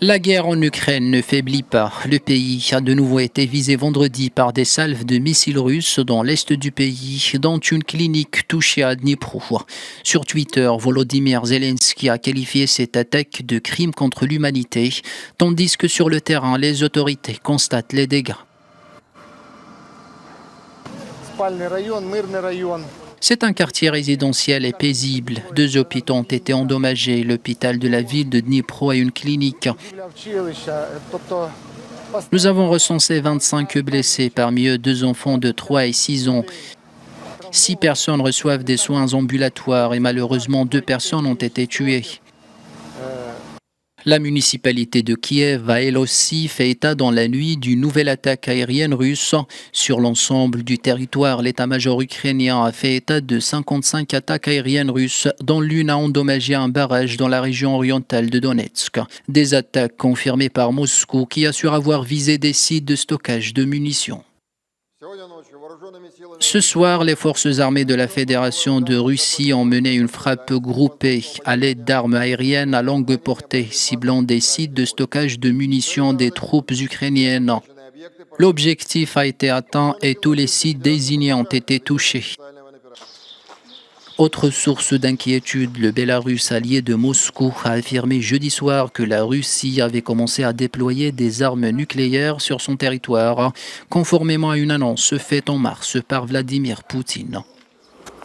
La guerre en Ukraine ne faiblit pas. Le pays a de nouveau été visé vendredi par des salves de missiles russes dans l'est du pays, dont une clinique touchée à Dnipro. Sur Twitter, Volodymyr Zelensky a qualifié cette attaque de crime contre l'humanité, tandis que sur le terrain, les autorités constatent les dégâts. C'est un quartier résidentiel et paisible. 2 hôpitaux ont été endommagés, l'hôpital de la ville de Dnipro et une clinique. Nous avons recensé 25 blessés, parmi eux 2 enfants de 3 et 6 ans. 6 personnes reçoivent des soins ambulatoires et malheureusement 2 personnes ont été tuées. La municipalité de Kiev a elle aussi fait état dans la nuit d'une nouvelle attaque aérienne russe. Sur l'ensemble du territoire, l'état-major ukrainien a fait état de 55 attaques aériennes russes, dont l'une a endommagé un barrage dans la région orientale de Donetsk. Des attaques confirmées par Moscou qui assure avoir visé des sites de stockage de munitions. Ce soir, les forces armées de la Fédération de Russie ont mené une frappe groupée à l'aide d'armes aériennes à longue portée, ciblant des sites de stockage de munitions des troupes ukrainiennes. L'objectif a été atteint et tous les sites désignés ont été touchés. Autre source d'inquiétude, le Bélarus allié de Moscou a affirmé jeudi soir que la Russie avait commencé à déployer des armes nucléaires sur son territoire, conformément à une annonce faite en mars par Vladimir Poutine.